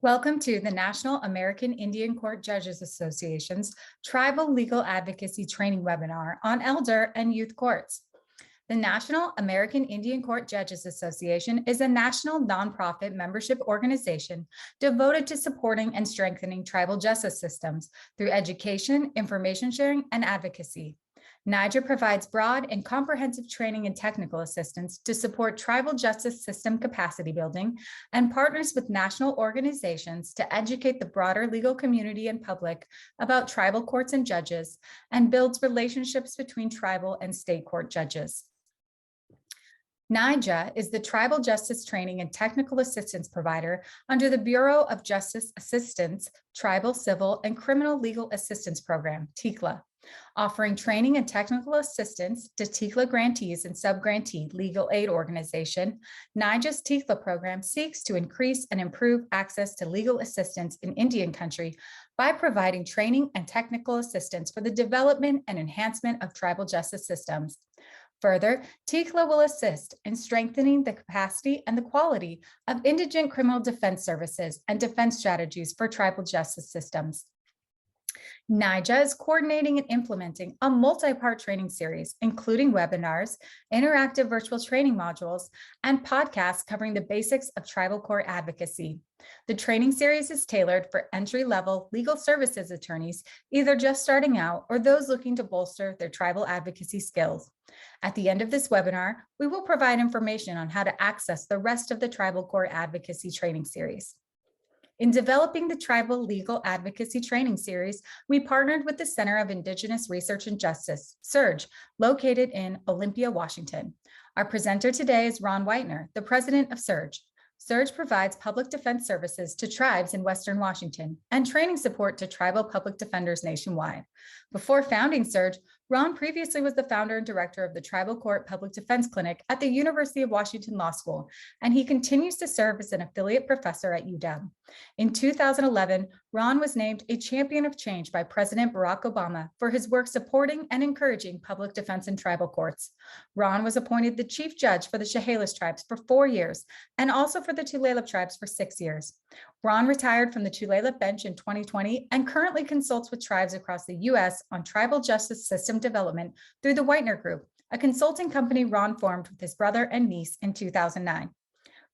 Welcome to the National American Indian Court Judges Association's Tribal Legal Advocacy Training Webinar on Elder and Youth Courts. The National American Indian Court Judges Association is a national nonprofit membership organization devoted to supporting and strengthening tribal justice systems through education, information sharing, and advocacy. NAICJA provides broad and comprehensive training and technical assistance to support tribal justice system capacity building and partners with national organizations to educate the broader legal community and public about tribal courts and judges, and builds relationships between tribal and state court judges. NAICJA is the Tribal Justice Training and Technical Assistance Provider under the Bureau of Justice Assistance, Tribal, Civil, and Criminal Legal Assistance Program, TCLA, offering training and technical assistance to TCLA grantees and sub-grantee legal aid organization. NAICJA's TCLA program seeks to increase and improve access to legal assistance in Indian country by providing training and technical assistance for the development and enhancement of tribal justice systems. Further, TCLA will assist in strengthening the capacity and the quality of indigent criminal defense services and defense strategies for tribal justice systems. NAICJA is coordinating and implementing a multi-part training series, including webinars, interactive virtual training modules, and podcasts covering the basics of tribal court advocacy. The training series is tailored for entry-level legal services attorneys, either just starting out or those looking to bolster their tribal advocacy skills. At the end of this webinar, we will provide information on how to access the rest of the tribal court advocacy training series. In developing the Tribal Legal Advocacy Training Series, we partnered with the Center of Indigenous Research and Justice, CIRJ, located in Olympia, Washington. Our presenter today is Ron Whitener, the president of CIRJ. CIRJ provides public defense services to tribes in Western Washington and training support to tribal public defenders nationwide. Before founding CIRJ, Ron previously was the founder and director of the Tribal Court Public Defense Clinic at the University of Washington Law School, and he continues to serve as an affiliate professor at UW. In 2011, Ron was named a champion of change by President Barack Obama for his work supporting and encouraging public defense in tribal courts. Ron was appointed the chief judge for the Chehalis tribes for 4 years and also for the Tulalip tribes for 6 years. Ron retired from the Tulalip bench in 2020 and currently consults with tribes across the U.S. on tribal justice system development through the Whitener Group, a consulting company Ron formed with his brother and niece in 2009.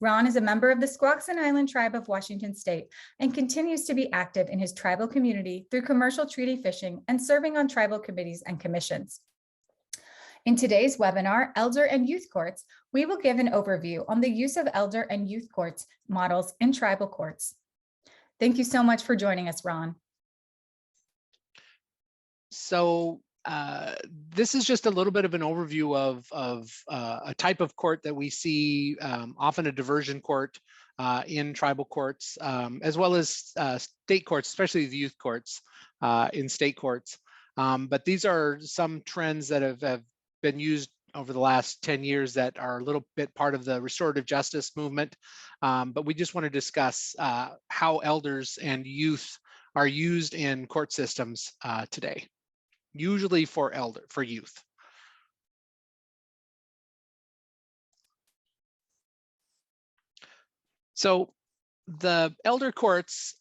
Ron is a member of the Squaxin Island Tribe of Washington State and continues to be active in his tribal community through commercial treaty fishing and serving on tribal committees and commissions. In today's webinar, Elder and Youth Courts, we will give an overview on the use of elder and youth courts models in tribal courts. Thank you so much for joining us, Ron. So this is just a little bit of an overview of a type of court that we see, often a diversion court in tribal courts, as well as state courts, especially the youth courts in state courts. But these are some trends that have been used over the last 10 years that are a little bit part of the restorative justice movement. But we just want to discuss how elders and youth are used in court systems today, usually for youth. So the elder courts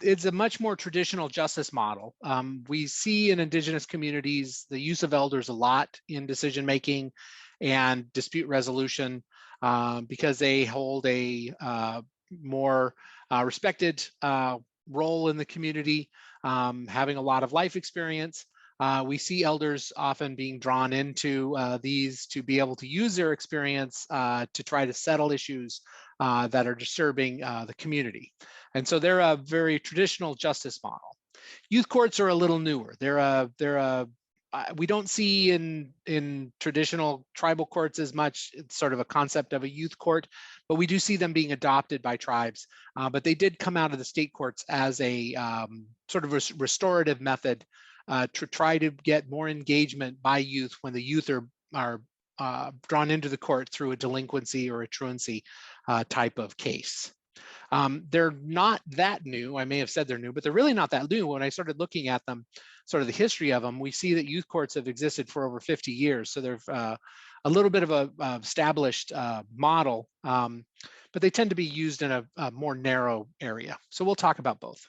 is a much more traditional justice model. We see in Indigenous communities the use of elders a lot in decision making and dispute resolution because they hold a more respected role in the community, having a lot of life experience. We see elders often being drawn into these to be able to use their experience to try to settle issues that are disturbing the community. And so they're a very traditional justice model. Youth courts are a little newer. We don't see in traditional tribal courts as much. It's sort of a concept of a youth court, but we do see them being adopted by tribes. But they did come out of the state courts as a sort of restorative method to try to get more engagement by youth when the youth are drawn into the court through a delinquency or a truancy type of case. They're not that new. I may have said they're new, but they're really not that new. When I started looking at them, sort of the history of them, we see that youth courts have existed for over 50 years. So they're a little bit of a established model. but they tend to be used in a more narrow area. So we'll talk about both.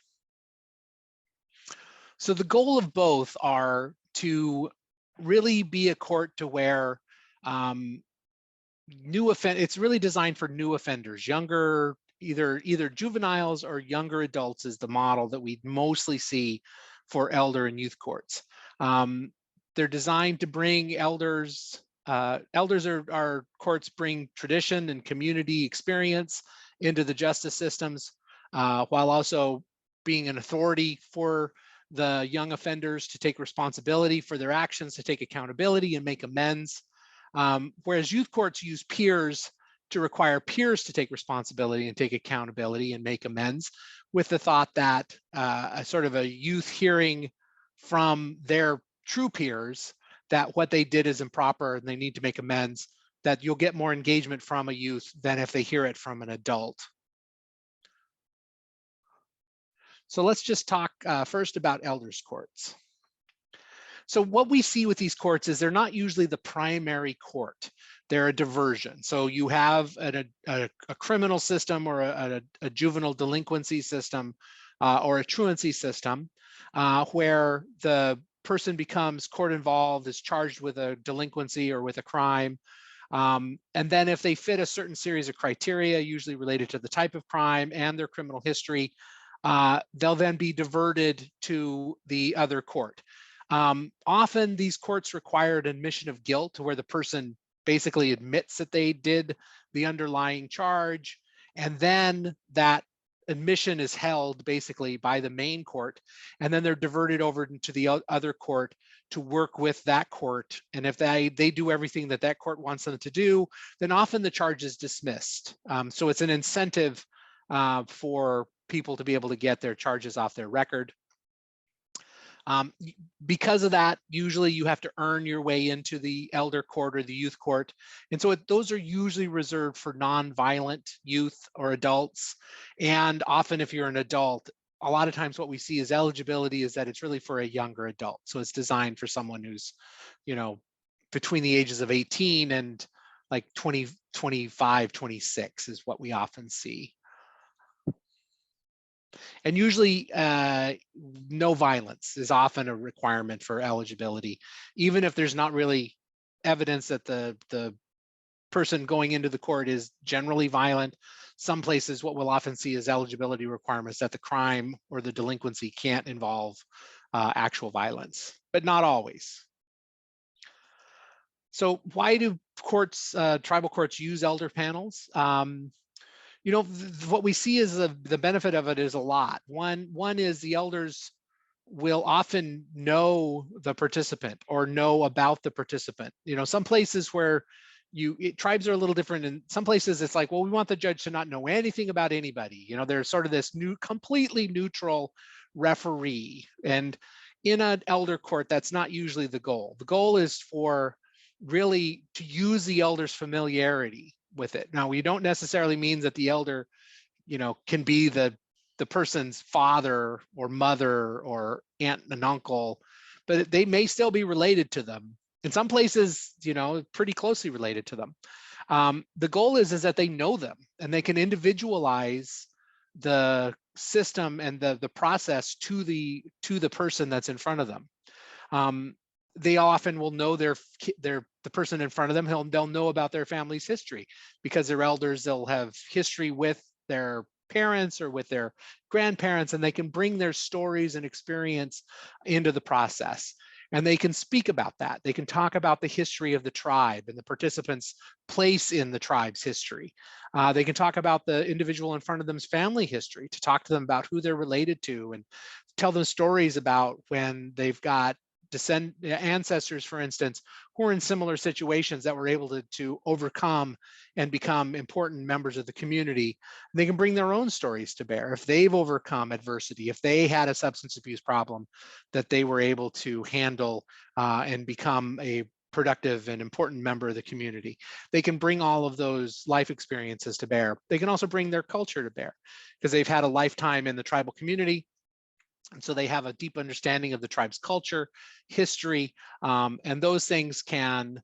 So the goal of both are to really be a court to where it's really designed for new offenders, younger, either juveniles or younger adults is the model that we mostly see for elder and youth courts. They're designed to bring elders. Elders are courts bring tradition and community experience into the justice systems, while also being an authority for the young offenders to take responsibility for their actions, to take accountability and make amends. Whereas youth courts use peers to require peers to take responsibility and take accountability and make amends, with the thought that a sort of a youth hearing from their true peers that what they did is improper and they need to make amends, that you'll get more engagement from a youth than if they hear it from an adult. So let's just talk first about elders courts. So what we see with these courts is they're not usually the primary court. They're a diversion. So you have a criminal system or a juvenile delinquency system or a truancy system where the person becomes court involved, is charged with a delinquency or with a crime. And then if they fit a certain series of criteria, usually related to the type of crime and their criminal history, they'll then be diverted to the other court. Often these courts require an admission of guilt, where the person basically admits that they did the underlying charge, and then that admission is held basically by the main court, and then they're diverted over into the other court to work with that court. And if they do everything that that court wants them to do, then often the charge is dismissed. So it's an incentive for people to be able to get their charges off their record. Because of that, usually you have to earn your way into the elder court or the youth court. And so those are usually reserved for non-violent youth or adults. And often if you're an adult, a lot of times what we see as eligibility is that it's really for a younger adult. So it's designed for someone who's, between the ages of 18 and like 20, 25, 26 is what we often see. And usually no violence is often a requirement for eligibility, even if there's not really evidence that the person going into the court is generally violent. Some places what we'll often see is eligibility requirements that the crime or the delinquency can't involve actual violence, but not always. So why do courts, tribal courts, use elder panels? What we see is the benefit of it is a lot. One is the elders will often know the participant or know about the participant. Some places where tribes are a little different. In some places it's like, well, we want the judge to not know anything about anybody. There's sort of this completely neutral referee. And in an elder court, that's not usually the goal. The goal is for really to use the elder's familiarity with it. Now, we don't necessarily mean that the elder, can be the person's father or mother or aunt and uncle, but they may still be related to them. In some places, pretty closely related to them. The goal is that they know them and they can individualize the system and the process to the person that's in front of them. They often will know the person in front of them. They'll know about their family's history because they're elders. They'll have history with their parents or with their grandparents, and they can bring their stories and experience into the process. And they can speak about that. They can talk about the history of the tribe and the participants' place in the tribe's history. They can talk about the individual in front of them's family history, to talk to them about who they're related to and tell them stories about when they've got ancestors, for instance, who are in similar situations that were able to overcome and become important members of the community. They can bring their own stories to bear. If they've overcome adversity, if they had a substance abuse problem that they were able to handle and become a productive and important member of the community, they can bring all of those life experiences to bear. They can also bring their culture to bear because they've had a lifetime in the tribal community. And so they have a deep understanding of the tribe's culture, history, and those things can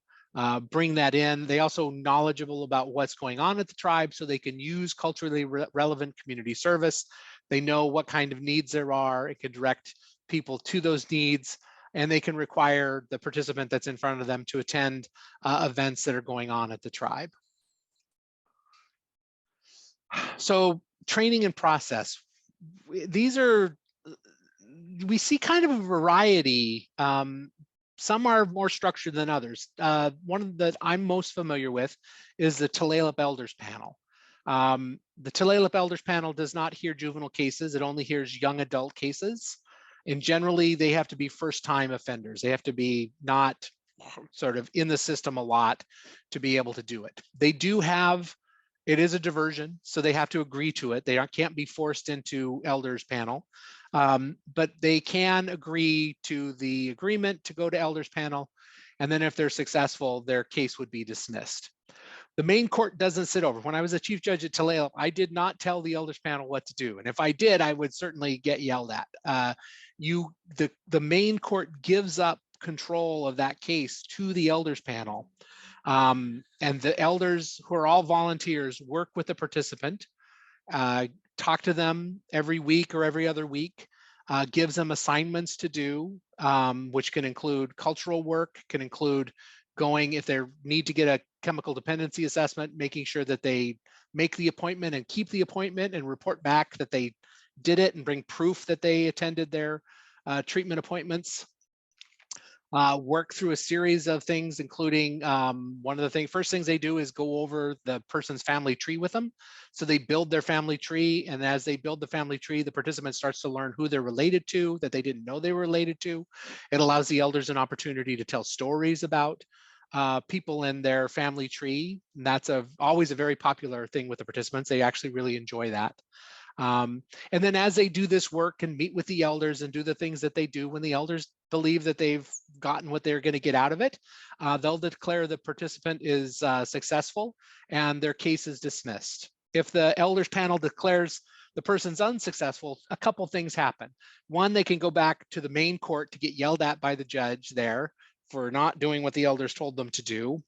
bring that in. They also knowledgeable about what's going on at the tribe, so they can use culturally relevant community service. They know what kind of needs there are. It can direct people to those needs, and they can require the participant that's in front of them to attend events that are going on at the tribe. So training and process. These are, we see kind of a variety. Some are more structured than others. One that I'm most familiar with is the Tulalip Elders Panel. The Tulalip Elders Panel does not hear juvenile cases. It only hears young adult cases. And generally, they have to be first-time offenders. They have to be not sort of in the system a lot to be able to do it. They do have, it is a diversion, so they have to agree to it. They can't be forced into Elders Panel. But they can agree to the agreement to go to Elders Panel. And then if they're successful, their case would be dismissed. The main court doesn't sit over. When I was a chief judge at Tulalip, I did not tell the Elders Panel what to do. And if I did, I would certainly get yelled at. The main court gives up control of that case to the Elders Panel. And the elders, who are all volunteers, work with the participant, talk to them every week or every other week, gives them assignments to do, which can include cultural work, can include going, if they need to get a chemical dependency assessment, making sure that they make the appointment and keep the appointment and report back that they did it and bring proof that they attended their treatment appointments. Work through a series of things, including one of the first things they do is go over the person's family tree with them. So they build their family tree, and as they build the family tree, the participant starts to learn who they're related to that they didn't know they were related to. It allows the elders an opportunity to tell stories about people in their family tree. And that's always a very popular thing with the participants. They actually really enjoy that. And then as they do this work and meet with the elders and do the things that they do, when the elders believe that they've gotten what they're going to get out of it, they'll declare the participant is successful and their case is dismissed. If the Elders Panel declares the person's unsuccessful, a couple things happen. One, they can go back to the main court to get yelled at by the judge there for not doing what the elders told them to do,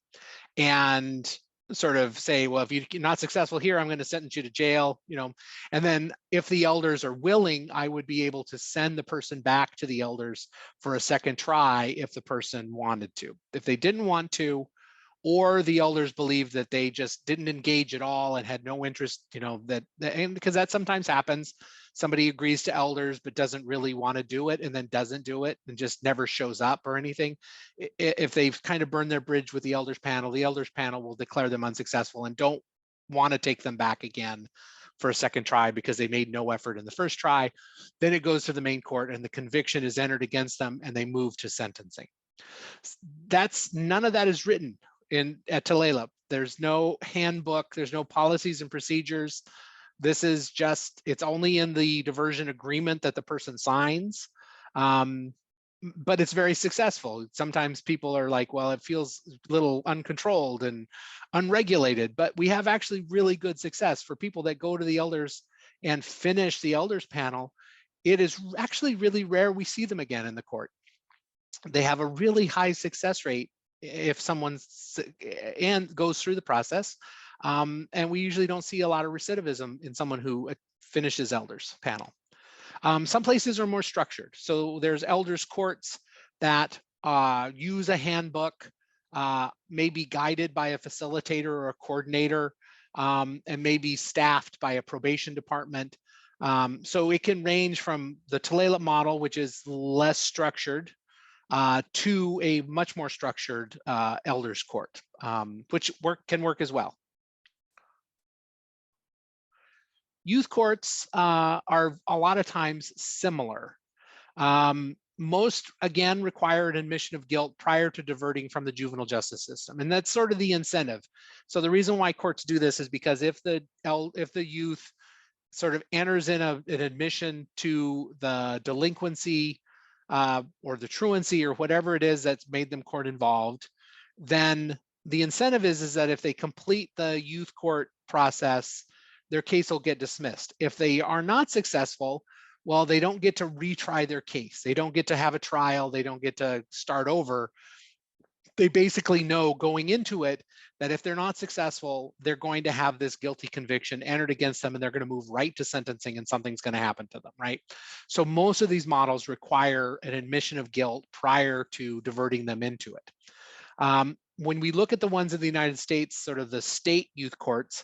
and sort of say, well, if you're not successful here, I'm going to sentence you to jail, and then if the elders are willing, I would be able to send the person back to the elders for a second try if the person wanted to. If they didn't want to, or the elders believed that they just didn't engage at all and had no interest, and because that sometimes happens, somebody agrees to elders but doesn't really want to do it and then doesn't do it and just never shows up or anything. If they've kind of burned their bridge with the Elders Panel will declare them unsuccessful and don't want to take them back again for a second try because they made no effort in the first try. Then it goes to the main court and the conviction is entered against them and they move to sentencing. None of that is written at Tulalip. There's no handbook, there's no policies and procedures. This is just, it's only in the diversion agreement that the person signs, but it's very successful. Sometimes people are like, well, it feels a little uncontrolled and unregulated, but we have actually really good success for people that go to the elders and finish the Elders Panel. It is actually really rare we see them again in the court. They have a really high success rate if someone goes through the process. And we usually don't see a lot of recidivism in someone who finishes Elders Panel. Some places are more structured. So there's elders courts that use a handbook, may be guided by a facilitator or a coordinator, and may be staffed by a probation department. So it can range from the Tulalip model, which is less structured, to a much more structured elders court, which can work as well. Youth courts are a lot of times similar. Most, again, require an admission of guilt prior to diverting from the juvenile justice system. And that's sort of the incentive. So the reason why courts do this is because if the youth sort of enters in an admission to the delinquency or the truancy or whatever it is that's made them court involved, then the incentive is that if they complete the youth court process, their case will get dismissed. If they are not successful, well, they don't get to retry their case. They don't get to have a trial. They don't get to start over. they basically know going into it that if they're not successful, they're going to have this guilty conviction entered against them and they're going to move right to sentencing and something's going to happen to them, right? So most of these models require an admission of guilt prior to diverting them into it. When we look at the ones in the United States, sort of the state youth courts,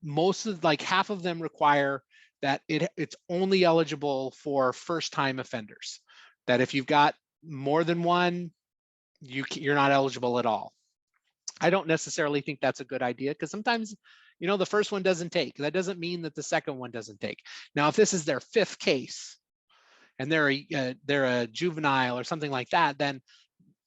most of, like half of them require that it's only eligible for first-time offenders. That if you've got more than one, you're not eligible at all. I don't necessarily think that's a good idea because sometimes, you know, the first one doesn't take. That doesn't mean that the second one doesn't take. Now, if this is their 5th case and they're a juvenile or something like that, then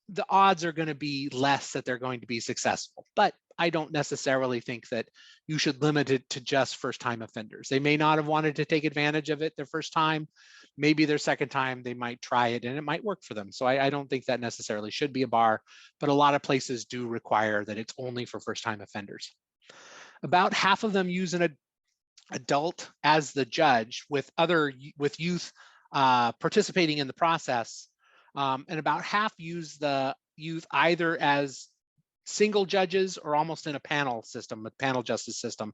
the odds are going to be less that they're going to be successful. But I don't necessarily think that you should limit it to just first-time offenders. They may not have wanted to take advantage of it their first time. Maybe their second time they might try it and it might work for them. So I don't think that necessarily should be a bar, but a lot of places do require that it's only for first-time offenders. About half of them use an adult as the judge with youth participating in the process. And about half use the youth either as single judges or almost in a panel system, a panel justice system,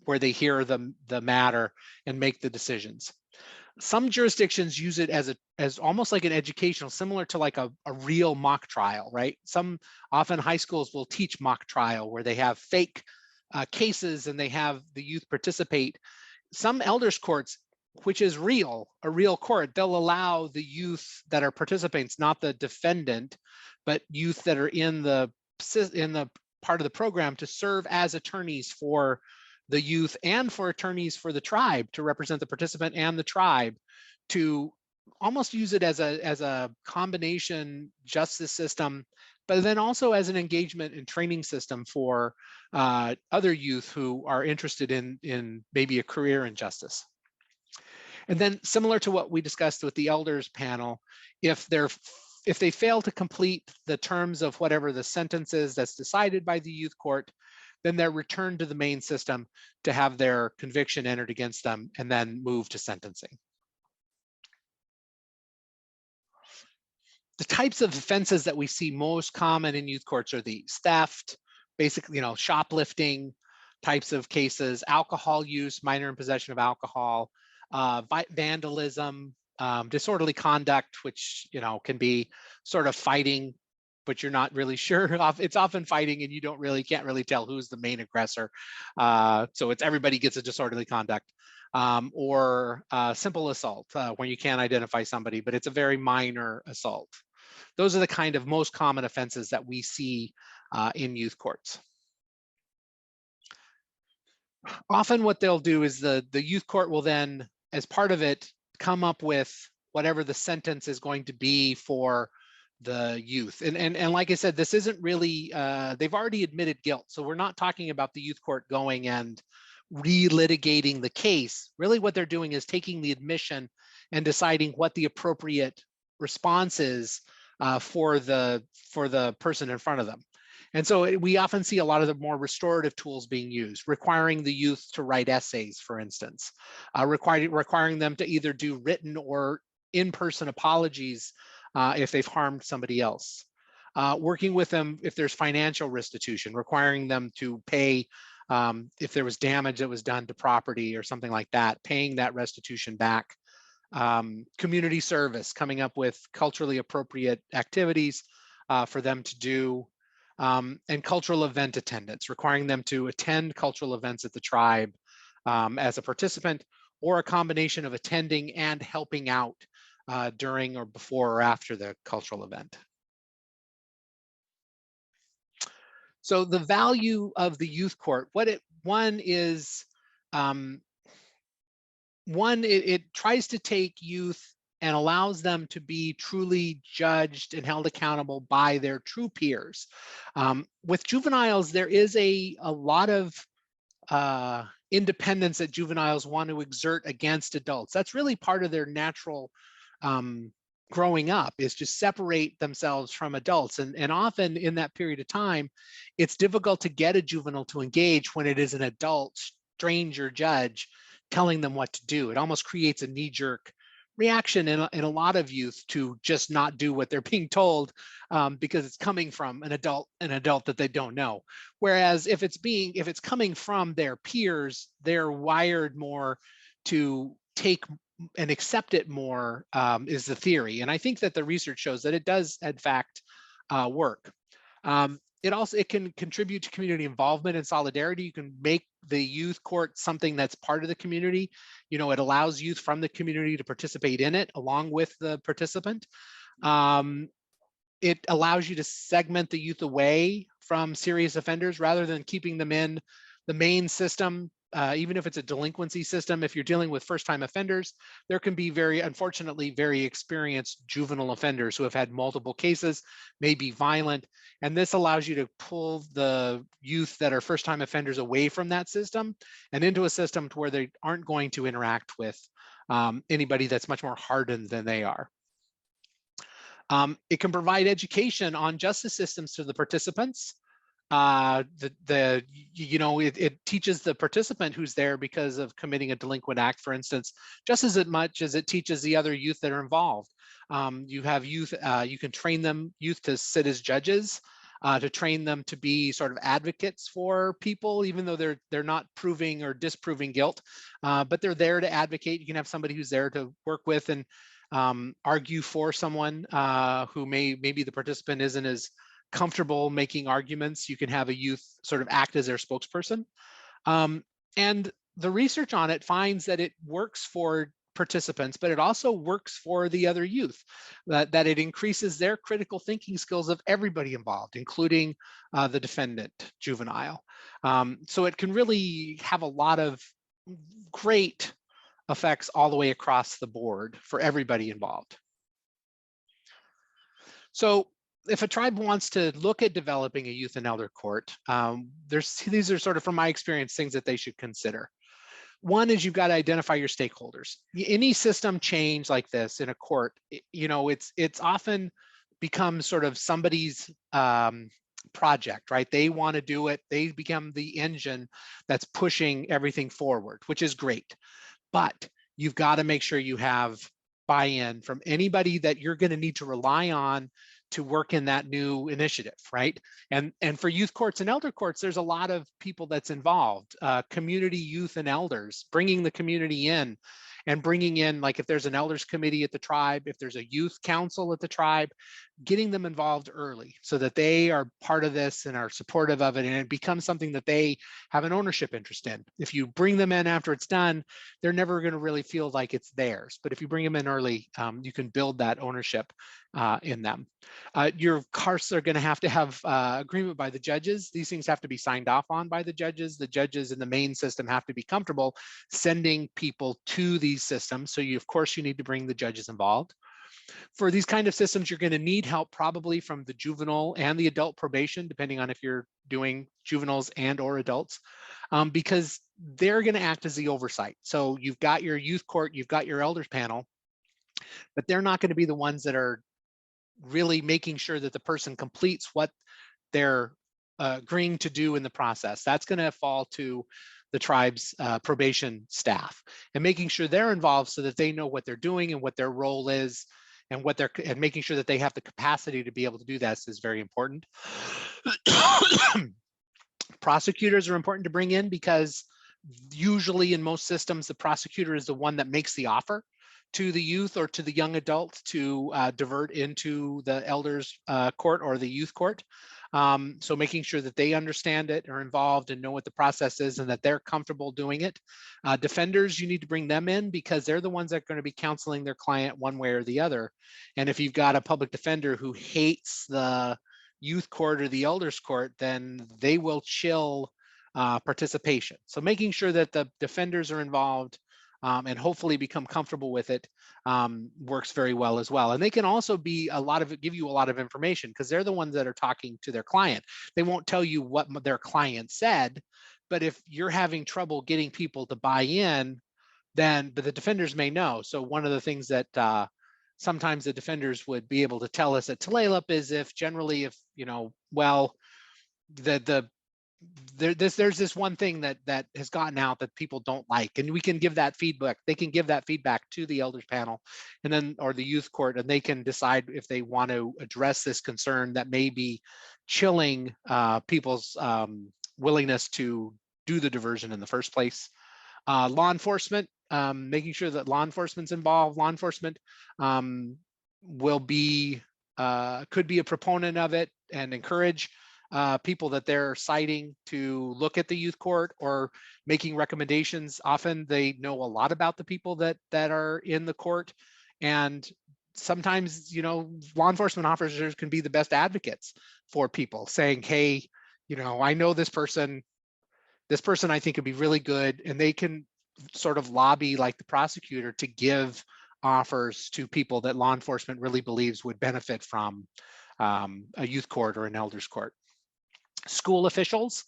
where they hear the matter and make the decisions. Some jurisdictions use it as almost like an educational, similar to like a real mock trial, right? Often high schools will teach mock trial where they have fake cases and they have the youth participate. Some elders courts, which is a real court, they'll allow the youth that are participants, not the defendant, but youth that are in the part of the program to serve as attorneys for the youth and for attorneys for the tribe to represent the participant and the tribe, to almost use it as a combination justice system, but then also as an engagement and training system for other youth who are interested in maybe a career in justice. And then similar to what we discussed with the elders panel, if they fail to complete the terms of whatever the sentence is that's decided by the youth court, then they're returned to the main system to have their conviction entered against them and then move to sentencing. The types of offenses that we see most common in youth courts are these: theft, basically, you know, shoplifting types of cases, alcohol use, minor in possession of alcohol, vandalism, disorderly conduct, which, you know, can be sort of fighting, but you're not really sure. It's often fighting and you can't really tell who's the main aggressor. So it's everybody gets a disorderly conduct, or simple assault when you can't identify somebody, but it's a very minor assault. Those are the kind of most common offenses that we see in youth courts. Often what they'll do is the youth court will then, as part of it, come up with whatever the sentence is going to be for the youth. And like I said, this isn't really, they've already admitted guilt. So we're not talking about the youth court going and relitigating the case. Really what they're doing is taking the admission and deciding what the appropriate response is for the person in front of them. And so we often see a lot of the more restorative tools being used, requiring the youth to write essays, for instance, requiring them to either do written or in-person apologies if they've harmed somebody else. Working with them if there's financial restitution, requiring them to pay if there was damage that was done to property or something like that, paying that restitution back. Community service, coming up with culturally appropriate activities for them to do. And cultural event attendance, requiring them to attend cultural events at the tribe as a participant, or a combination of attending and helping out during or before or after the cultural event. So the value of the youth court, it tries to take youth and allows them to be truly judged and held accountable by their true peers. With juveniles, there is a lot of independence that juveniles want to exert against adults. That's really part of their natural growing up, is to separate themselves from adults. And often in that period of time, it's difficult to get a juvenile to engage when it is an adult stranger judge telling them what to do. It almost creates a knee-jerk reaction in a lot of youth to just not do what they're being told, because it's coming from an adult that they don't know. Whereas if it's coming from their peers, they're wired more to take and accept it more, is the theory. And I think that the research shows that it does in fact work. It can contribute to community involvement and solidarity. You can make the youth court something that's part of the community. It allows youth from the community to participate in it along with the participant. It allows you to segment the youth away from serious offenders rather than keeping them in the main system. Even if it's a delinquency system, if you're dealing with first-time offenders, there can be unfortunately, very experienced juvenile offenders who have had multiple cases, may be violent, and this allows you to pull the youth that are first-time offenders away from that system and into a system to where they aren't going to interact with anybody that's much more hardened than they are. It can provide education on justice systems to the participants. It teaches the participant who's there because of committing a delinquent act, for instance, just as much as it teaches the other youth that are involved. You have youth, you can train youth to sit as judges, to train them to be sort of advocates for people, even though they're not proving or disproving guilt, but they're there to advocate. You can have somebody who's there to work with and argue for someone who maybe the participant isn't as comfortable making arguments. You can have a youth sort of act as their spokesperson. And the research on it finds that it works for participants, but it also works for the other youth, that it increases their critical thinking skills of everybody involved, including the defendant juvenile. So it can really have a lot of great effects all the way across the board for everybody involved. So if a tribe wants to look at developing a youth and elder court, these are sort of, from my experience, things that they should consider. One is you've got to identify your stakeholders. Any system change like this in a court, it's often becomes sort of somebody's project, right? They want to do it. They become the engine that's pushing everything forward, which is great. But you've got to make sure you have buy-in from anybody that you're going to need to rely on to work in that new initiative, right? And for youth courts and elder courts, there's a lot of people that's involved, community, youth, and elders, bringing the community in and bringing in, like if there's an elders committee at the tribe, if there's a youth council at the tribe, getting them involved early so that they are part of this and are supportive of it, and it becomes something that they have an ownership interest in. If you bring them in after it's done, they're never going to really feel like it's theirs. But if you bring them in early, you can build that ownership in them. Your course are going to have agreement by the judges. These things have to be signed off on by the judges. The judges in the main system have to be comfortable sending people to these systems. So of course, you need to bring the judges involved. For these kind of systems, you're going to need help probably from the juvenile and the adult probation, depending on if you're doing juveniles and or adults, because they're going to act as the oversight. So you've got your youth court, you've got your elders panel, but they're not going to be the ones that are really making sure that the person completes what they're agreeing to do in the process. That's going to fall to the tribe's probation staff, and making sure they're involved so that they know what they're doing and what their role is, and making sure that they have the capacity to be able to do that is very important. Prosecutors are important to bring in because usually in most systems, the prosecutor is the one that makes the offer to the youth or to the young adult to divert into the elders court or the youth court. So making sure that they understand it, are involved, and know what the process is, and that they're comfortable doing it. Defenders, you need to bring them in because they're the ones that are going to be counseling their client one way or the other. And if you've got a public defender who hates the youth court or the elders court, then they will chill participation. So making sure that the defenders are involved and hopefully become comfortable with it works very well as well. And they can also be give you a lot of information because they're the ones that are talking to their client. They won't tell you what their client said, but if you're having trouble getting people to buy in, but the defenders may know. So one of the things that sometimes the defenders would be able to tell us at Tulalip is if the there's this one thing that has gotten out that people don't like, and we can give that feedback. They can give that feedback to the elders panel, and then or the youth court, and they can decide if they want to address this concern that may be chilling people's willingness to do the diversion in the first place. Law enforcement, making sure that law enforcement's involved. Law enforcement will be could be a proponent of it and encourage people that they're citing to look at the youth court or making recommendations. Often they know a lot about the people that are in the court, and sometimes, you know, law enforcement officers can be the best advocates for people, saying, hey, you know, I know this person I think would be really good, and they can sort of lobby like the prosecutor to give offers to people that law enforcement really believes would benefit from a youth court or an elders court. School officials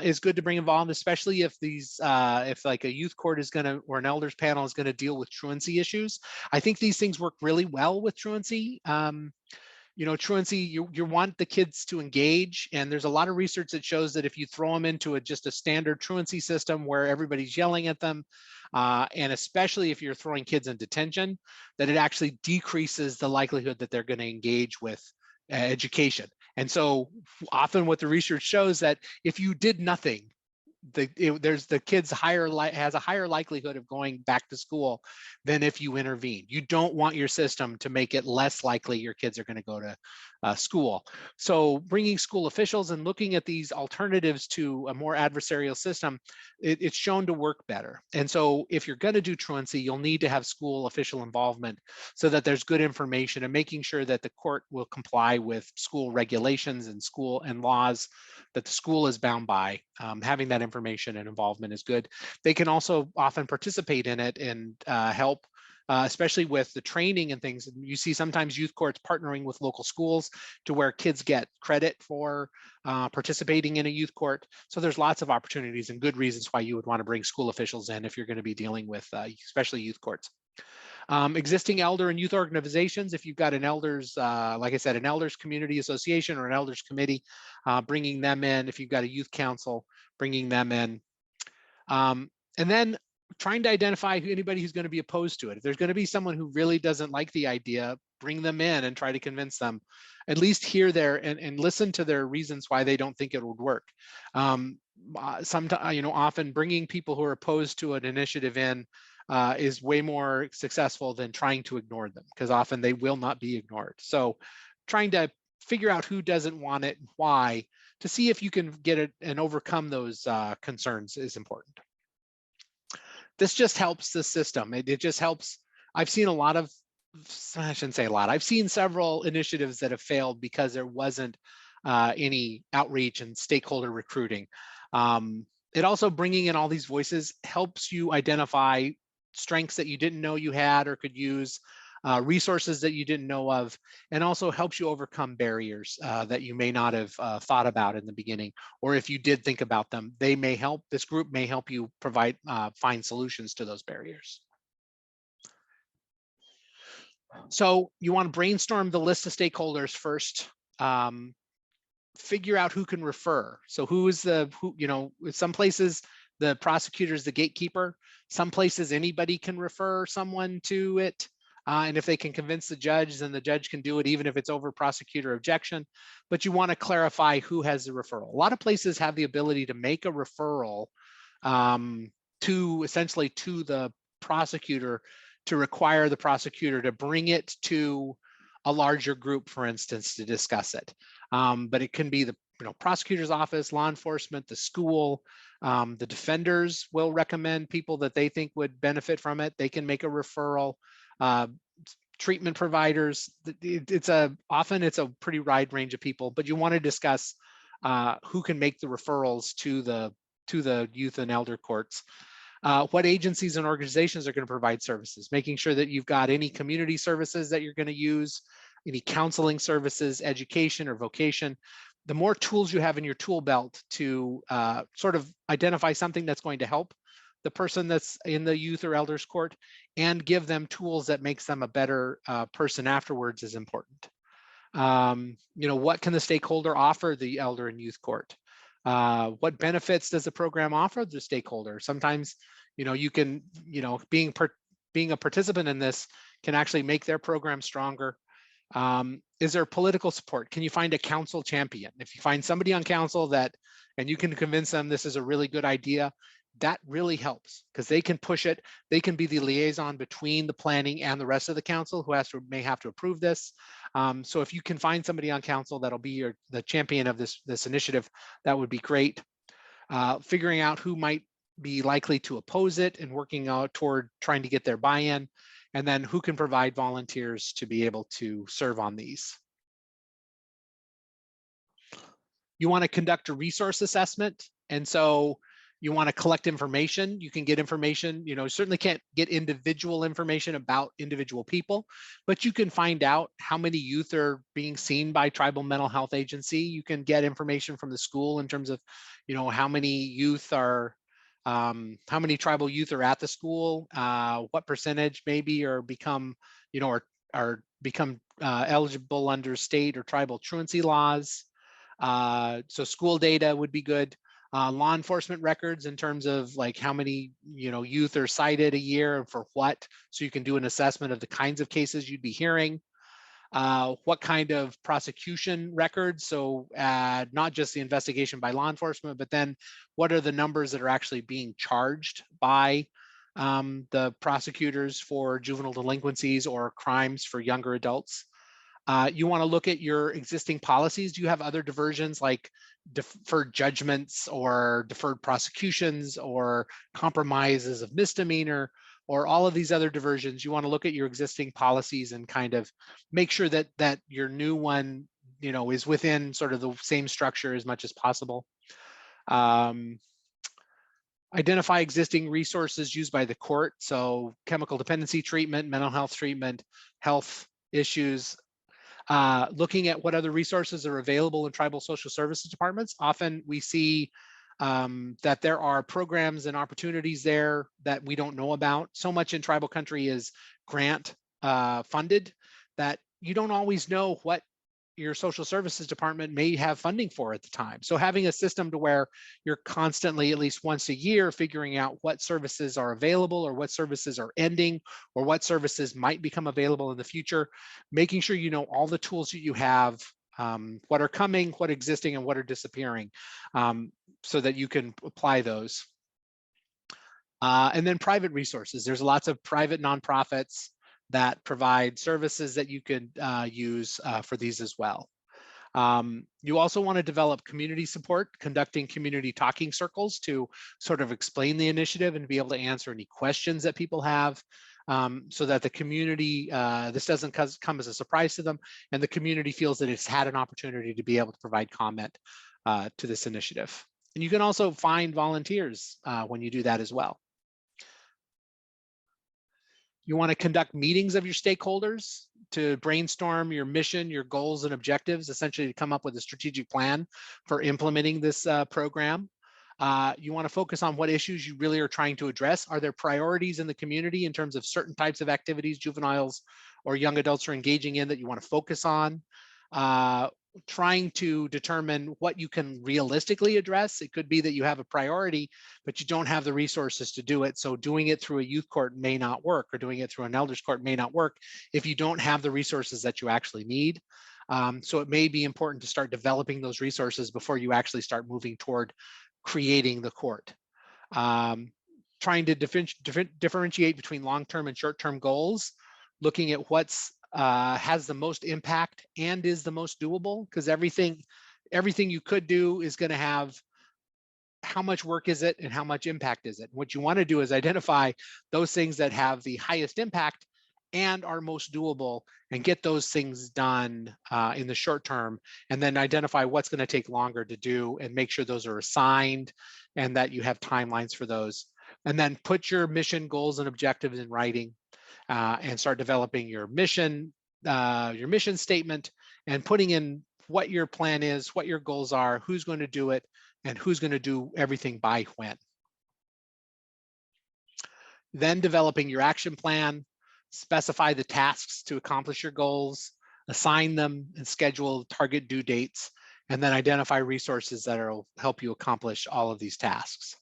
is good to bring involved, especially if these, if like a youth court is going to, or an elders panel is going to deal with truancy issues. I think these things work really well with truancy. You know, truancy, you want the kids to engage, and there's a lot of research that shows that if you throw them into just a standard truancy system where everybody's yelling at them, and especially if you're throwing kids in detention, that it actually decreases the likelihood that they're going to engage with education. And so often what the research shows that if you did nothing, there's the kids has a higher likelihood of going back to school than if you intervene. You don't want your system to make it less likely your kids are going to go to school. So bringing school officials and looking at these alternatives to a more adversarial system, it's shown to work better. And so if you're going to do truancy, you'll need to have school official involvement so that there's good information, and making sure that the court will comply with school regulations and school and laws that the school is bound by. Having that information and involvement is good. They can also often participate in it and help, especially with the training and things. You see sometimes youth courts partnering with local schools to where kids get credit for participating in a youth court. So there's lots of opportunities and good reasons why you would want to bring school officials in if you're going to be dealing with especially youth courts. Existing elder and youth organizations, if you've got an elders, like I said, an elders community association or an elders committee, bringing them in. If you've got a youth council, bringing them in. And then trying to identify anybody who's going to be opposed to it. If there's going to be someone who really doesn't like the idea, bring them in and try to convince them, at least hear their and listen to their reasons why they don't think it would work. Sometimes, you know, often bringing people who are opposed to an initiative in is way more successful than trying to ignore them, because often they will not be ignored. So trying to figure out who doesn't want it and why, to see if you can get it and overcome those concerns, is important. This just helps the system. It just helps. I've seen a lot of, I shouldn't say a lot, I've seen several initiatives that have failed because there wasn't any outreach and stakeholder recruiting. It also, bringing in all these voices helps you identify strengths that you didn't know you had or could use, resources that you didn't know of, and also helps you overcome barriers that you may not have thought about in the beginning, or if you did think about them, they may help. This group may help you provide, find solutions to those barriers. So you want to brainstorm the list of stakeholders first. Figure out who can refer. So who, you know, some places the prosecutor is the gatekeeper. Some places anybody can refer someone to it. And if they can convince the judge, then the judge can do it, even if it's over prosecutor objection. But you want to clarify who has the referral. A lot of places have the ability to make a referral to essentially to the prosecutor, to require the prosecutor to bring it to a larger group, for instance, to discuss it. But it can be the prosecutor's office, law enforcement, the school. The defenders will recommend people that they think would benefit from it. They can make a referral. Treatment providers. Often it's a pretty wide range of people, but you want to discuss who can make the referrals to the youth and elder courts. What agencies and organizations are going to provide services, making sure that you've got any community services that you're going to use, any counseling services, education or vocation. The more tools you have in your tool belt to sort of identify something that's going to help the person that's in the youth or elders court and give them tools that makes them a better person afterwards is important. What can the stakeholder offer the elder and youth court? What benefits does the program offer the stakeholder? Sometimes, you can, being a participant in this can actually make their program stronger. Is there political support? Can you find a council champion? If you find somebody on council and you can convince them this is a really good idea, that really helps because they can push it. They can be the liaison between the planning and the rest of the council who may have to approve this. So if you can find somebody on council that'll be the champion of this initiative, that would be great. Figuring out who might be likely to oppose it and working out toward trying to get their buy-in, and then who can provide volunteers to be able to serve on these. You want to conduct a resource assessment, and so you want to collect information. You can get information, certainly can't get individual information about individual people, but you can find out how many youth are being seen by Tribal Mental Health Agency. You can get information from the school in terms of, how many youth are, how many tribal youth are at the school, what percentage maybe are become, are become eligible under state or tribal truancy laws. So school data would be good. Law enforcement records in terms of like how many youth are cited a year and for what, so you can do an assessment of the kinds of cases you'd be hearing. What kind of prosecution records, so not just the investigation by law enforcement, but then what are the numbers that are actually being charged by the prosecutors for juvenile delinquencies or crimes for younger adults. You want to look at your existing policies. Do you have other diversions like deferred judgments or deferred prosecutions or compromises of misdemeanor or all of these other diversions? You want to look at your existing policies and kind of make sure that your new one, is within sort of the same structure as much as possible. Identify existing resources used by the court. So chemical dependency treatment, mental health treatment, health issues. Looking at what other resources are available in tribal social services departments. Often we see that there are programs and opportunities there that we don't know about. So much in tribal country is grant funded that you don't always know what your social services department may have funding for at the time. So having a system to where you're constantly, at least once a year, figuring out what services are available or what services are ending or what services might become available in the future, making sure you know all the tools that you have, what are coming, what are existing, and what are disappearing, so that you can apply those. And then private resources. There's lots of private nonprofits that provide services that you could use for these as well. You also want to develop community support, conducting community talking circles to sort of explain the initiative and be able to answer any questions that people have, so that the community, this doesn't come as a surprise to them, and the community feels that it's had an opportunity to be able to provide comment to this initiative. And you can also find volunteers when you do that as well. You want to conduct meetings of your stakeholders to brainstorm your mission, your goals and objectives, essentially to come up with a strategic plan for implementing this program. You want to focus on what issues you really are trying to address. Are there priorities in the community in terms of certain types of activities juveniles or young adults are engaging in that you want to focus on? Trying to determine what you can realistically address. It could be that you have a priority, but you don't have the resources to do it. So doing it through a youth court may not work, or doing it through an elders court may not work if you don't have the resources that you actually need. So it may be important to start developing those resources before you actually start moving toward creating the court. Trying to differentiate between long-term and short-term goals, looking at what's has the most impact and is the most doable, because everything you could do is going to have how much work is it and how much impact is it. What you want to do is identify those things that have the highest impact and are most doable and get those things done in the short term, and then identify what's going to take longer to do and make sure those are assigned and that you have timelines for those. And then put your mission, goals, and objectives in writing. And start developing your mission statement, and putting in what your plan is, what your goals are, who's going to do it, and who's going to do everything by when. Then developing your action plan, specify the tasks to accomplish your goals, assign them, and schedule target due dates, and then identify resources that will help you accomplish all of these tasks.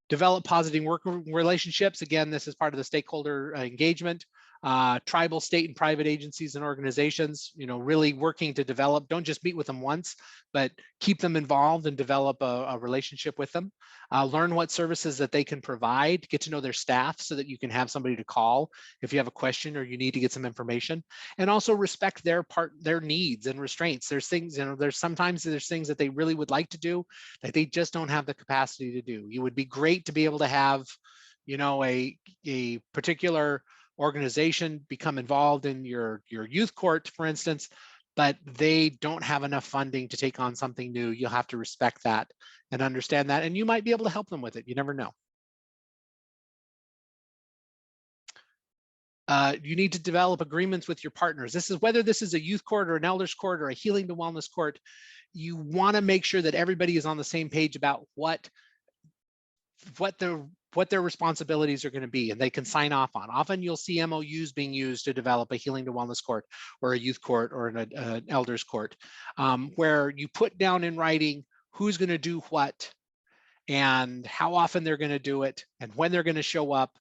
Develop positive work relationships. Again, this is part of the stakeholder engagement. Tribal, state, and private agencies and organizations, really working to develop, don't just meet with them once, but keep them involved and develop a relationship with them. Learn what services that they can provide, get to know their staff so that you can have somebody to call if you have a question or you need to get some information, and also respect their needs and restraints. There's things, sometimes there's things that they really would like to do that they just don't have the capacity to do. You would be great to be able to have, a particular organization become involved in your youth court, for instance, but they don't have enough funding to take on something new. You'll have to respect that and understand that, and you might be able to help them with it. You never know. You need to develop agreements with your partners. Whether this is a youth court or an elders court or a healing to wellness court, you want to make sure that everybody is on the same page about what their responsibilities are going to be, and they can sign off on. Often you'll see MOUs being used to develop a healing to wellness court or a youth court or an elders court, where you put down in writing who's going to do what and how often they're going to do it and when they're going to show up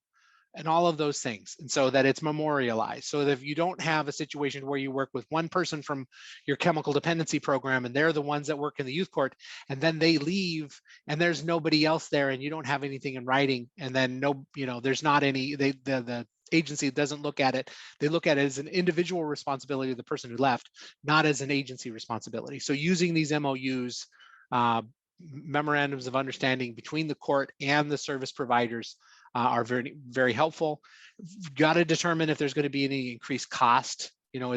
and all of those things, and so that it's memorialized, so that if you don't have a situation where you work with one person from your chemical dependency program and they're the ones that work in the youth court, and then they leave and there's nobody else there and you don't have anything in writing, and then there's not any, the agency doesn't look at it. They look at it as an individual responsibility of the person who left, not as an agency responsibility. So using these MOUs, memorandums of understanding between the court and the service providers, are very, very helpful. You've got to determine if there's going to be any increased cost. If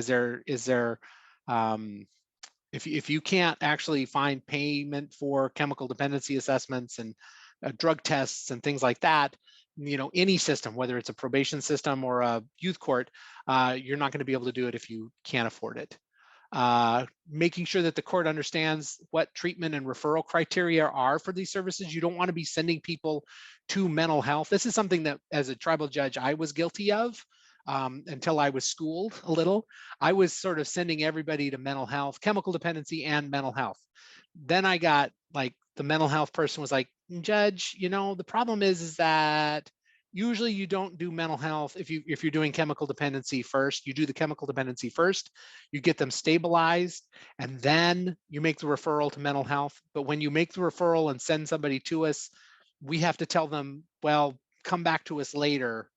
you can't actually find payment for chemical dependency assessments and drug tests and things like that, any system, whether it's a probation system or a youth court, you're not going to be able to do it if you can't afford it. Making sure that the court understands what treatment and referral criteria are for these services. You don't want to be sending people to mental health. This is something that as a tribal judge, I was guilty of until I was schooled a little. I was sort of sending everybody to mental health, chemical dependency and mental health. Then I got the mental health person was like, Judge, the problem is that usually you don't do mental health if you're doing chemical dependency first. You do the chemical dependency first, you get them stabilized, and then you make the referral to mental health. But when you make the referral and send somebody to us, we have to tell them, well, come back to us later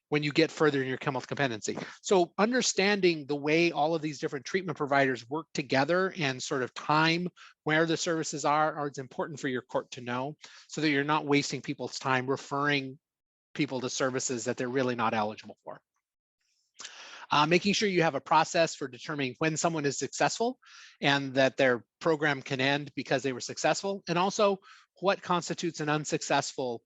when you get further in your chemical dependency. So understanding the way all of these different treatment providers work together and sort of time where the services are it's important for your court to know, so that you're not wasting people's time referring people to services that they're really not eligible for. Making sure you have a process for determining when someone is successful and that their program can end because they were successful, and also what constitutes an unsuccessful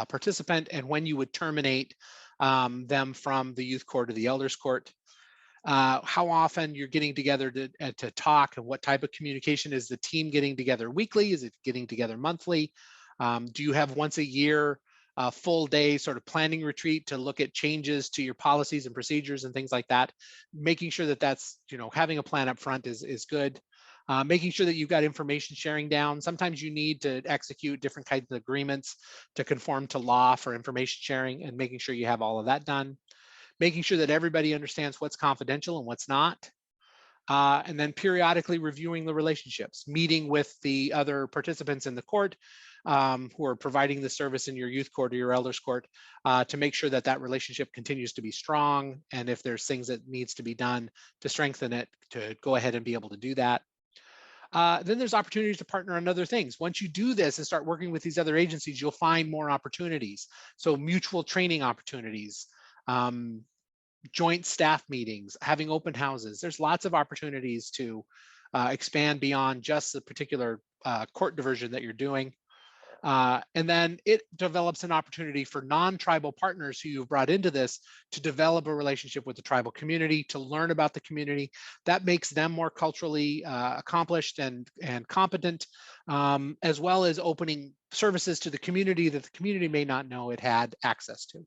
participant and when you would terminate them from the youth court or the elders court. How often you're getting together to talk, and what type of communication. Is the team getting together weekly? Is it getting together monthly? Do you have once a year full day sort of planning retreat to look at changes to your policies and procedures and things like that? Making sure that that's, having a plan up front is good. Making sure that you've got information sharing down. Sometimes you need to execute different kinds of agreements to conform to law for information sharing, and making sure you have all of that done. Making sure that everybody understands what's confidential and what's not. And then periodically reviewing the relationships, meeting with the other participants in the court who are providing the service in your youth court or your elders court, to make sure that that relationship continues to be strong. And if there's things that needs to be done to strengthen it, to go ahead and be able to do that. Then there's opportunities to partner on other things. Once you do this and start working with these other agencies, you'll find more opportunities. So mutual training opportunities, joint staff meetings, having open houses. There's lots of opportunities to expand beyond just the particular court diversion that you're doing. And then it develops an opportunity for non-tribal partners who you've brought into this to develop a relationship with the tribal community, to learn about the community. That makes them more culturally accomplished and competent, as well as opening services to the community that the community may not know it had access to.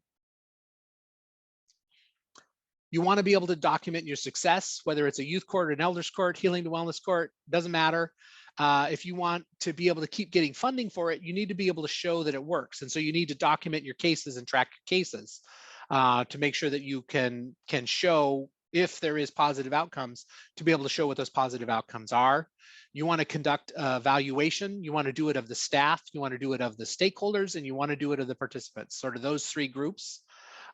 You want to be able to document your success, whether it's a youth court, an elders court, healing to wellness court, doesn't matter. If you want to be able to keep getting funding for it, you need to be able to show that it works. And so you need to document your cases and track your cases to make sure that you can show if there is positive outcomes, to be able to show what those positive outcomes are. You want to conduct evaluation. You want to do it of the staff, you want to do it of the stakeholders, and you want to do it of the participants, sort of those three groups.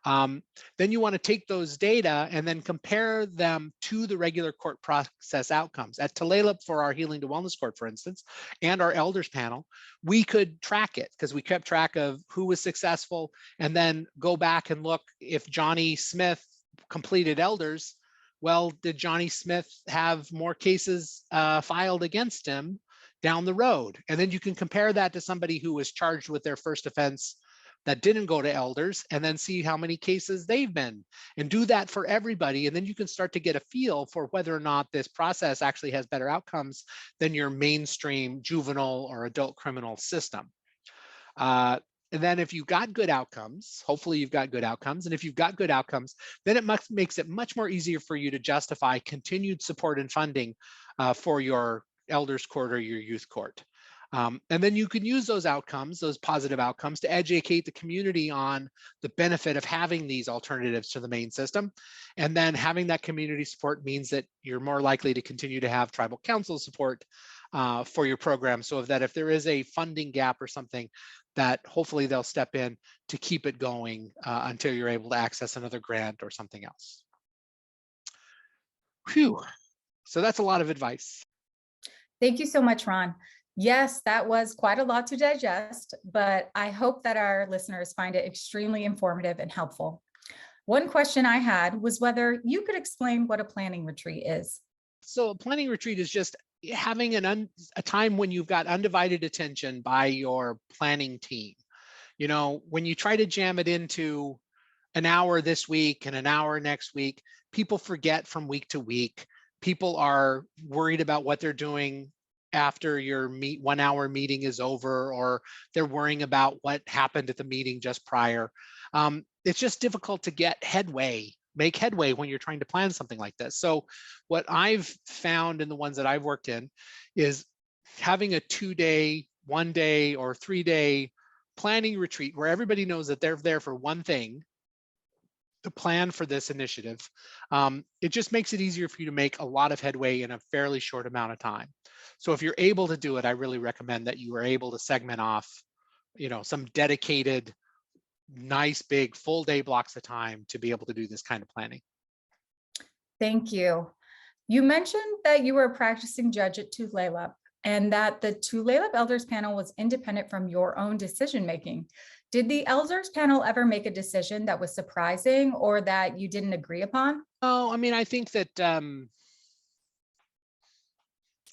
Then you want to take those data and then compare them to the regular court process outcomes. At Tulalip, for our Healing to Wellness Court, for instance, and our elders panel, we could track it because we kept track of who was successful, and then go back and look if Johnny Smith completed elders. Well, did Johnny Smith have more cases filed against him down the road? And then you can compare that to somebody who was charged with their first offense that didn't go to elders, and then see how many cases they've been, and do that for everybody. And then you can start to get a feel for whether or not this process actually has better outcomes than your mainstream juvenile or adult criminal system. And then if you've got good outcomes, hopefully you've got good outcomes. And if you've got good outcomes, then it makes it much more easier for you to justify continued support and funding for your elders court or your youth court. And then you can use those outcomes, those positive outcomes, to educate the community on the benefit of having these alternatives to the main system. And then having that community support means that you're more likely to continue to have tribal council support for your program, so that if there is a funding gap or something, that hopefully they'll step in to keep it going until you're able to access another grant or something else. Phew. So that's a lot of advice. Thank you so much, Ron. Yes, that was quite a lot to digest, but I hope that our listeners find it extremely informative and helpful. One question I had was whether you could explain what a planning retreat is. So a planning retreat is just having a time when you've got undivided attention by your planning team. You know, when you try to jam it into an hour this week and an hour next week, people forget from week to week. People are worried about what they're doing after your 1 hour meeting is over, or they're worrying about what happened at the meeting just prior. It's just difficult to make headway when you're trying to plan something like this. So what I've found in the ones that I've worked in is having a 2-day, 1-day, or 3-day planning retreat where everybody knows that they're there for one thing, to plan for this initiative. It just makes it easier for you to make a lot of headway in a fairly short amount of time. So if you're able to do it, I really recommend that you are able to segment off, some dedicated, nice, big, full day blocks of time to be able to do this kind of planning. Thank you. You mentioned that you were a practicing judge at Tulalip and that the Tulalip Elders panel was independent from your own decision-making. Did the Elders panel ever make a decision that was surprising or that you didn't agree upon? Oh, I mean, I think that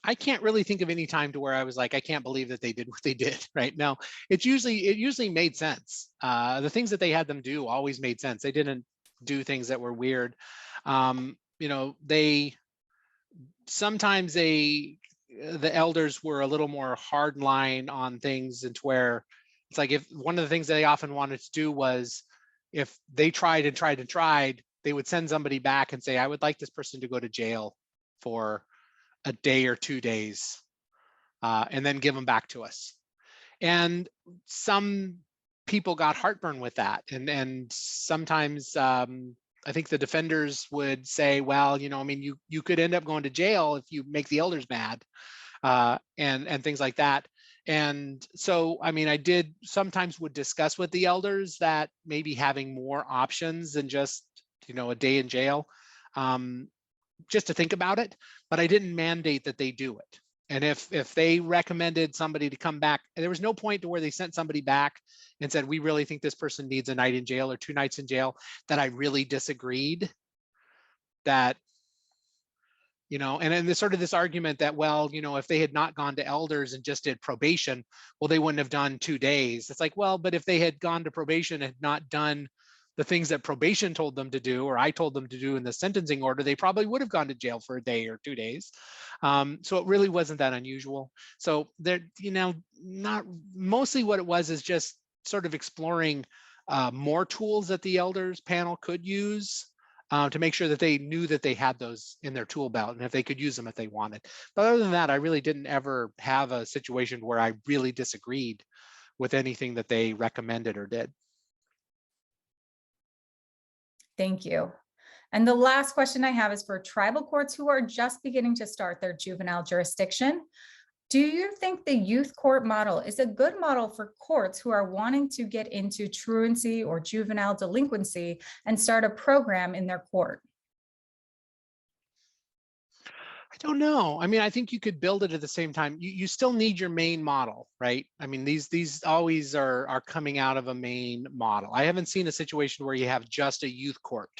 I can't really think of any time to where I was like, I can't believe that they did what they did, right? No, it usually made sense. The things that they had them do always made sense. They didn't do things that were weird. Sometimes the elders were a little more hard line on things, and to where it's like, if one of the things they often wanted to do was, if they tried and tried and tried, they would send somebody back and say, I would like this person to go to jail for a day or 2 days, and then give them back to us. And some people got heartburn with that. And sometimes I think the defenders would say, well, you could end up going to jail if you make the elders mad, and things like that. And so, I mean, I did sometimes would discuss with the elders that maybe having more options than just, a day in jail, just to think about it, but I didn't mandate that they do it. And if they recommended somebody to come back, and there was no point to where they sent somebody back and said, we really think this person needs a night in jail or 2 nights in jail, that I really disagreed, that, and then there's sort of this argument that, well, if they had not gone to elders and just did probation, well, they wouldn't have done 2 days. It's like, well, but if they had gone to probation and had not done the things that probation told them to do, or I told them to do in the sentencing order, they probably would have gone to jail for a day or 2 days. So it really wasn't that unusual. So there, not mostly what it was is just sort of exploring more tools that the elders panel could use to make sure that they knew that they had those in their tool belt and if they could use them if they wanted. But other than that, I really didn't ever have a situation where I really disagreed with anything that they recommended or did. Thank you. And the last question I have is for tribal courts who are just beginning to start their juvenile jurisdiction. Do you think the youth court model is a good model for courts who are wanting to get into truancy or juvenile delinquency and start a program in their court? I don't know. I mean, I think you could build it at the same time. You still need your main model, right? I mean, these always are coming out of a main model. I haven't seen a situation where you have just a youth court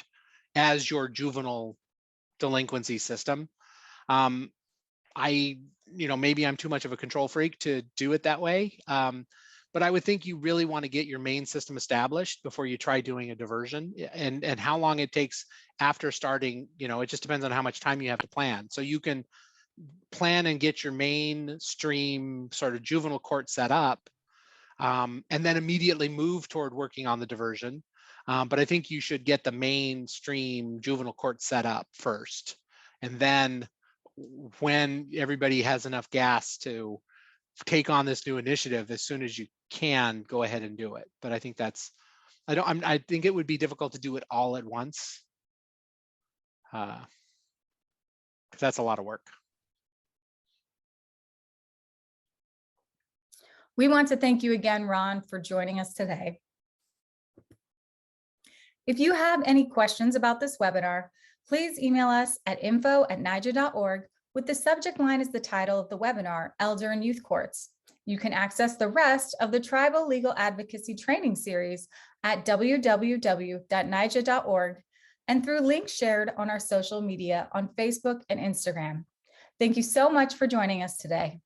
as your juvenile delinquency system. Maybe I'm too much of a control freak to do it that way. But I would think you really want to get your main system established before you try doing a diversion, and how long it takes after starting, it just depends on how much time you have to plan. So you can plan and get your mainstream sort of juvenile court set up, and then immediately move toward working on the diversion. But I think you should get the mainstream juvenile court set up first. And then when everybody has enough gas to take on this new initiative, as soon as you can, go ahead and do it. But I think I think it would be difficult to do it all at once. Because that's a lot of work. We want to thank you again, Ron, for joining us today. If you have any questions about this webinar, please email us at info@NAICJA.org with the subject line as the title of the webinar, Elder and Youth Courts. You can access the rest of the Tribal Legal Advocacy Training Series at www.NAICJA.org and through links shared on our social media on Facebook and Instagram. Thank you so much for joining us today.